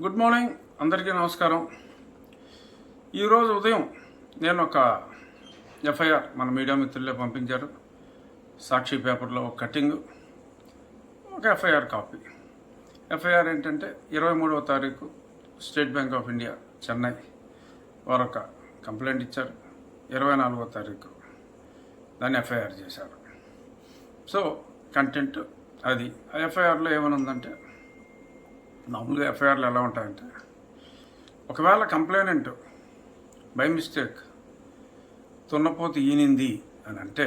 Good morning అందరికీ నమస్కారం. ఈరోజు ఉదయం నేను ఒక ఎఫ్ఐఆర్ మన మీడియా మిత్రులే పంపించారు. సాక్షి పేపర్లో ఒక కటింగ్, ఒక ఎఫ్ఐఆర్ కాపీ. ఎఫ్ఐఆర్ ఏంటంటే 23వ తారీఖు state bank of India Chennai వారు ఒక కంప్లైంట్ ఇచ్చారు. 24వ తారీఖు దాన్ని ఎఫ్ఐఆర్ చేశారు. సో కంటెంట్ అది. ఆ ఎఫ్ఐఆర్లో ఏమైనా ఉందంటే, మామూలుగా ఎఫ్ఐఆర్లు ఎలా ఉంటాయంటే, ఒకవేళ కంప్లైనెంట్ బై మిస్టేక్ దున్నపోతు ఈనింది అని అంటే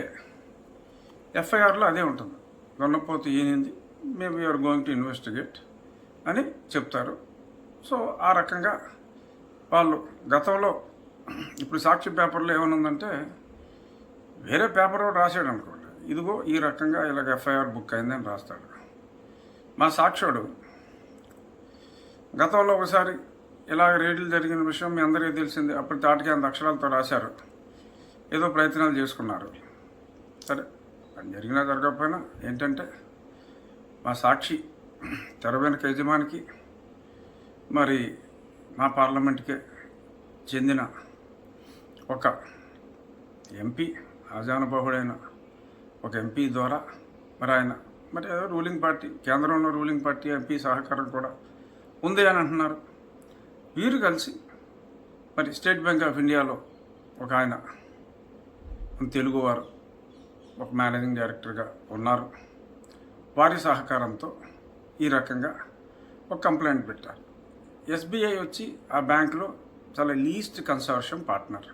ఎఫ్ఐఆర్లో అదే ఉంటుంది. దున్నపోతు ఈనింది, maybe you're going to investigate అని చెప్తారు. సో ఆ రకంగా వాళ్ళు గతంలో, ఇప్పుడు సాక్షి పేపర్లో ఏమనుందంటే, వేరే పేపర్ రాశాడు అనుకోండి, ఇదిగో ఈ రకంగా ఇలాగ ఎఫ్ఐఆర్ బుక్ అయిందని రాస్తాడు. మా సాక్షుడు గతంలో ఒకసారి ఇలాగ రేట్లు జరిగిన విషయం మీ అందరికీ తెలిసింది. అప్పుడు తాటికి అంత అక్షరాలతో రాశారు, ఏదో ప్రయత్నాలు చేసుకున్నారు. సరే, అది జరిగినా జరగకపోయినా ఏంటంటే, మా సాక్షి తెర వెనుక యజమానికి, మరి మా పార్లమెంట్కే చెందిన ఒక ఎంపీ, ఆజానుబాహుడైన ఒక ఎంపీ ద్వారా మరి ఆయన మరి ఏదో రూలింగ్ పార్టీ, కేంద్రంలో రూలింగ్ పార్టీ ఎంపీ సహకారం కూడా ఉంది అని అంటున్నారు. వీరు కలిసి మరి స్టేట్ బ్యాంక్ ఆఫ్ ఇండియాలో ఒక ఆయన తెలుగువారు ఒక మేనేజింగ్ డైరెక్టర్గా ఉన్నారు. వారి సహకారంతో ఈ రకంగా ఒక కంప్లైంట్ పెట్టారు. ఎస్బీఐ వచ్చి ఆ బ్యాంకులో చాలా least consortium partner.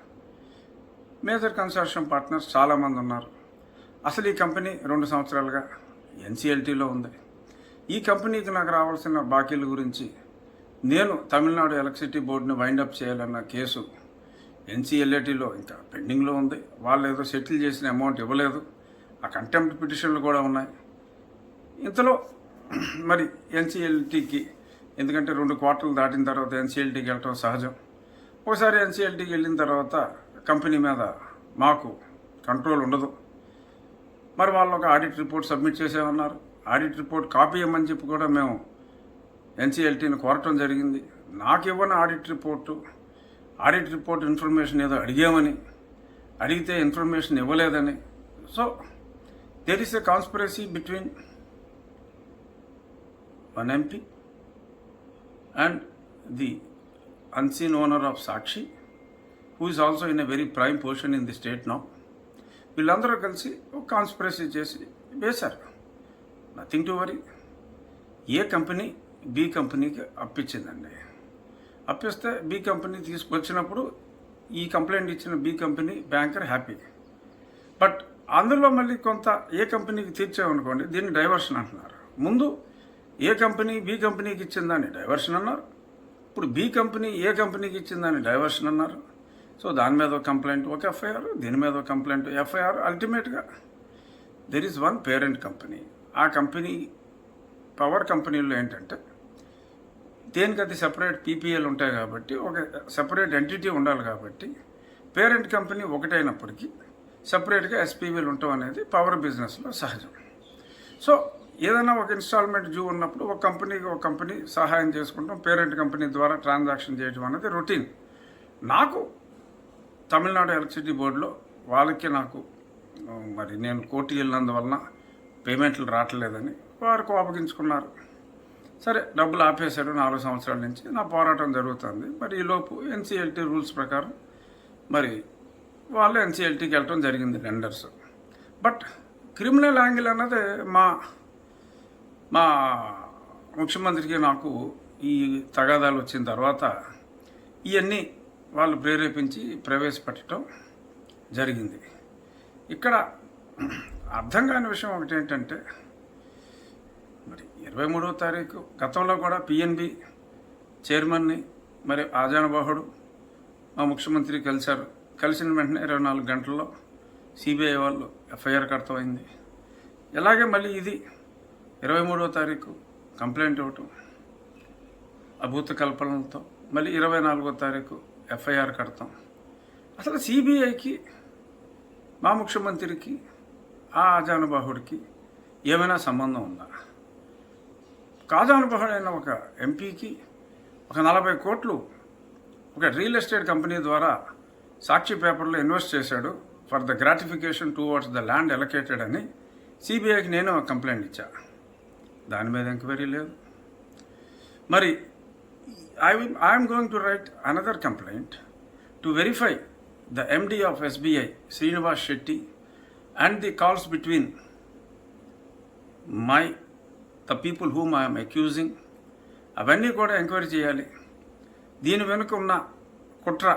Major consortium partners చాలామంది ఉన్నారు. అసలు ఈ కంపెనీ 2 సంవత్సరాలుగా ఎన్సీఎల్టీలో ఉంది. ఈ కంపెనీకి నాకు రావాల్సిన బాకీల గురించి నేను తమిళనాడు ఎలక్ట్రిసిటీ బోర్డుని వైండప్ చేయాలన్న కేసు ఎన్సీఎల్ఏటీలో ఇంకా పెండింగ్లో ఉంది. వాళ్ళు ఏదో సెటిల్ చేసిన అమౌంట్ ఇవ్వలేదు. ఆ కంటెంప్ట్ పిటిషన్లు కూడా ఉన్నాయి. ఇంతలో మరి ఎన్సీఎల్టీకి, ఎందుకంటే 2 క్వార్టర్లు దాటిన తర్వాత ఎన్సీఎల్టీకి వెళ్ళటం సహజం. ఒకసారి ఎన్సీఎల్టీకి వెళ్ళిన తర్వాత కంపెనీ మీద మాకు కంట్రోల్ ఉండదు. మరి వాళ్ళు ఒక ఆడిట్ రిపోర్ట్ సబ్మిట్ చేసేమన్నారు. ఆడిట్ రిపోర్ట్ కాపీ ఇవ్వమని చెప్పి కూడా మేము ఎన్సీఎల్టీని కోరటం జరిగింది. నాకు ఇవ్వని ఆడిట్ రిపోర్ట్ ఇన్ఫర్మేషన్ ఏదో అడిగామని, అడిగితే ఇన్ఫర్మేషన్ ఇవ్వలేదని. So there is a conspiracy between one MP and the unseen owner of Sakshi, who is also in a very prime position in the state now. వీళ్ళందరూ కలిసి ఒక కాన్స్పిరసీ చేసి వేశారు. Nothing to worry. A company B కంపెనీకి అప్పించిందండి. అప్పిస్తే B company తీసుకొచ్చినప్పుడు ఈ కంప్లైంట్ ఇచ్చిన B company banker happy. But అందులో మళ్ళీ కొంత ఏ కంపెనీకి తీర్చామనుకోండి, దీన్ని డైవర్షన్ అంటున్నారు. ముందు ఏ కంపెనీ బి కంపెనీకి ఇచ్చిందని డైవర్షన్ అన్నారు. ఇప్పుడు బి కంపెనీ ఏ కంపెనీకి ఇచ్చిందని డైవర్షన్ అన్నారు. సో దాని మీద ఒక కంప్లైంట్, ఒక ఎఫ్ఐఆర్, దీని మీద ఒక కంప్లైంట్, ఎఫ్ఐఆర్. అల్టిమేట్గా there is one parent company. ఆ కంపెనీ, పవర్ కంపెనీలో ఏంటంటే, దేనికి అది సెపరేట్ పీపీఎల్ ఉంటాయి కాబట్టి, ఒక సెపరేట్ ఎంటిటీ ఉండాలి కాబట్టి, పేరెంట్ కంపెనీ ఒకటైనప్పటికీ సెపరేట్గా ఎస్పీవీలు ఉండటం అనేది పవర్ బిజినెస్లో సహజం. సో ఏదైనా ఒక ఇన్స్టాల్మెంట్ డ్యూ ఉన్నప్పుడు ఒక కంపెనీ సహాయం చేసుకుంటాం, పేరెంట్ కంపెనీ ద్వారా ట్రాన్సాక్షన్ చేయడం అనేది రొటీన్. నాకు తమిళనాడు ఎలక్ట్రిసిటీ బోర్డులో వాళ్ళకి నాకు మరి నేను కోర్టుకి వెళ్ళినందువలన పేమెంట్లు రావట్లేదని వారు కోపగించుకున్నారు. సరే, డబ్బులు ఆపేశారు. 4 సంవత్సరాల నుంచి నా పోరాటం జరుగుతుంది. మరి ఈలోపు ఎన్సీఎల్టీ రూల్స్ ప్రకారం మరి వాళ్ళు ఎన్సీఎల్టీకి వెళ్ళటం జరిగింది, లెండర్స్. బట్ క్రిమినల్ యాంగిల్ అన్నది మా ముఖ్యమంత్రికి నాకు ఈ తగాదాలు వచ్చిన తర్వాత ఇవన్నీ వాళ్ళు ప్రేరేపించి ప్రవేశపెట్టడం జరిగింది. ఇక్కడ అర్థం కాని విషయం ఒకటి ఏంటంటే, మరి 23వ తారీఖు గతంలో కూడా పిఎన్బి చైర్మన్ని మరి ఆజానుబాహుడు మా ముఖ్యమంత్రి కలిశారు. కలిసిన వెంటనే 24 గంటల్లో సిబిఐ వాళ్ళు ఎఫ్ఐఆర్ కడతమైంది. ఇలాగే మళ్ళీ ఇది 23వ తారీఖు కంప్లైంట్ ఇవ్వటం అభూత కల్పనలతో, మళ్ళీ 24వ తారీఖు ఎఫ్ఐఆర్ కడతాం. అసలు సిబిఐకి, మా ముఖ్యమంత్రికి, ఆ ఆజానుబాహుడికి ఏమైనా సంబంధం ఉందా? కాజానుబాహుడైన ఒక ఎంపీకి ఒక 40 కోట్లు ఒక రియల్ ఎస్టేట్ కంపెనీ ద్వారా సాక్షి పేపర్లో ఇన్వెస్ట్ చేశాడు for the gratification towards the land allocated అని సిబిఐకి నేను కంప్లైంట్ ఇచ్చా. దాని మీద ఎంక్వైరీ లేదు. మరి I'm going to right another complaint to verify the MD of SBI Srinivas Shetty and the calls between the people whom I'm accusing. అవన్నీ కూడా ఎంక్వైరీ చేయాలి. దీని వెనుక ఉన్న కుట్ర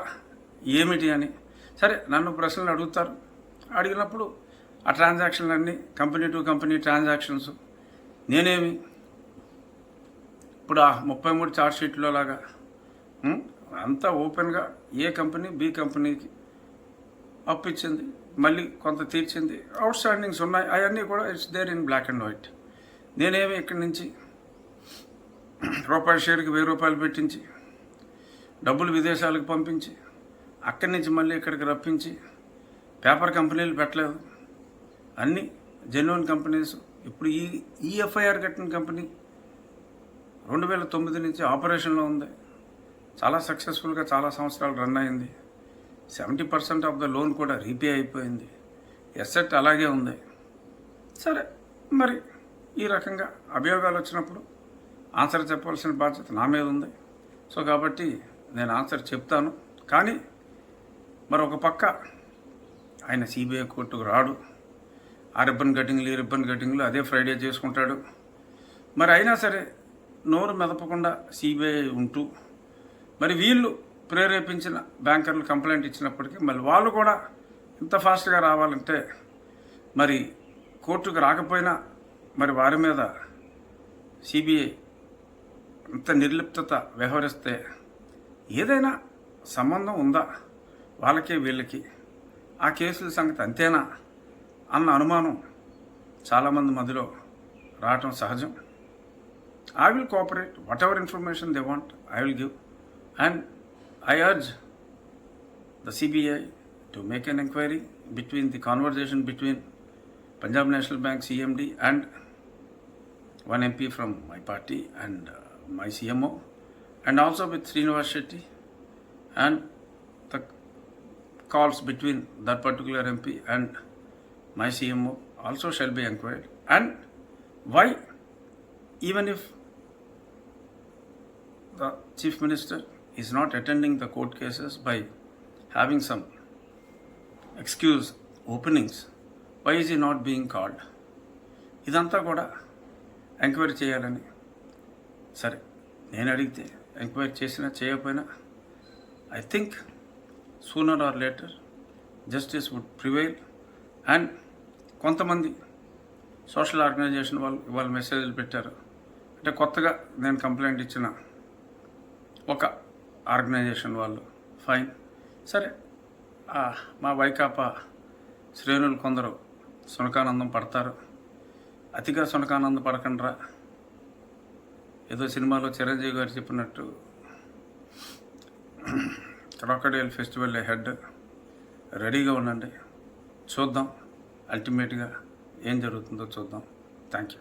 ఏమిటి అని. సరే, నన్ను ప్రశ్నలు అడుగుతారు. అడిగినప్పుడు ఆ ట్రాన్సాక్షన్లన్నీ కంపెనీ టు కంపెనీ ట్రాన్సాక్షన్స్. నేనేమి ఇప్పుడు ఆ 33 ఛార్జ్షీట్లో లాగా అంతా ఓపెన్గా ఏ కంపెనీ బి కంపెనీకి అప్పిచ్చింది, మళ్ళీ కొంత తీర్చింది, అవుట్ స్టాండింగ్స్ ఉన్నాయి. అవన్నీ కూడా it's there in black and white. నేనేమి ఇక్కడి నుంచి రూపాయి షేర్కి 1000 రూపాయలు పెట్టించి డబ్బులు విదేశాలకు పంపించి అక్కడి నుంచి మళ్ళీ ఇక్కడికి రప్పించి పేపర్ కంపెనీలు పెట్టలేదు. అన్నీ జెన్యున్ కంపెనీస్. ఇప్పుడు ఈ ఎఫ్ఐఆర్ కట్టిన కంపెనీ 2009 నుంచి ఆపరేషన్లో ఉంది. చాలా సక్సెస్ఫుల్గా చాలా సంవత్సరాలు రన్ అయింది. 70% ఆఫ్ ద లోన్ కూడా రీపే అయిపోయింది. ఎసెట్ అలాగే ఉంది. సరే, మరి ఈ రకంగా అభియోగాలు వచ్చినప్పుడు ఆన్సర్ చెప్పాల్సిన బాధ్యత నా మీద ఉంది. సో కాబట్టి నేను ఆన్సర్ చెప్తాను. కానీ మరొక పక్క ఆయన సిబిఐ కోర్టుకు రాడు. ఆ రిబ్బన్ కటింగ్లు ఈ రిబ్బన్ కటింగ్లు అదే ఫ్రైడే చేసుకుంటాడు. మరి అయినా సరే నోరు మెదపకుండా సిబిఐ ఉంటూ మరి వీళ్ళు ప్రేరేపించిన బ్యాంకర్లు కంప్లైంట్ ఇచ్చినప్పటికీ మళ్ళీ వాళ్ళు కూడా ఇంత ఫాస్ట్గా రావాలంటే మరి కోర్టుకు రాకపోయినా మరి వారి మీద సిబిఐ ఇంత నిర్లిప్తత వ్యవహరిస్తే ఏదైనా సంబంధం ఉందా వాళ్ళకి వీళ్ళకి, ఆ కేసుల సంగతి అంతేనా అన్న అనుమానం చాలామంది మధ్యలో రావటం సహజం. I will cooperate. Whatever information they want, I will give. And I urge the CBI to make an inquiry between the conversation between Punjab National Bank CMD and one MP from my party and my CMO, and also with Srinivas Shetty, and the calls between that particular MP and my CMO also shall be inquired. And why, even if the Chief Minister is not attending the court cases by having some excuse openings, why is he not being called? ఇదంతా కూడా enquiry చేయాలని. సరే, నేను అడిగితే enquiry చేసినా చేయకపోయినా I think sooner or later justice would prevail. And కొంతమంది social organisation వాళ్ళు ఇవాళ మెసేజ్లు పెట్టారు. అంటే కొత్తగా నేను కంప్లైంట్ ఇచ్చిన ఒక ఆర్గనైజేషన్ వాళ్ళు ఫైన్. సరే, మా వైకాపా శ్రేణులు కొందరు సునకానందం పడతారు. అతిగా సునకానందం పడకండ్రా. ఏదో సినిమాలో చిరంజీవి గారు చెప్పినట్టు క్రాకడైల్ ఫెస్టివల్ హెడ్ రెడీగా ఉండండి. చూద్దాం అల్టిమేట్గా ఏం జరుగుతుందో చూద్దాం. Thank you.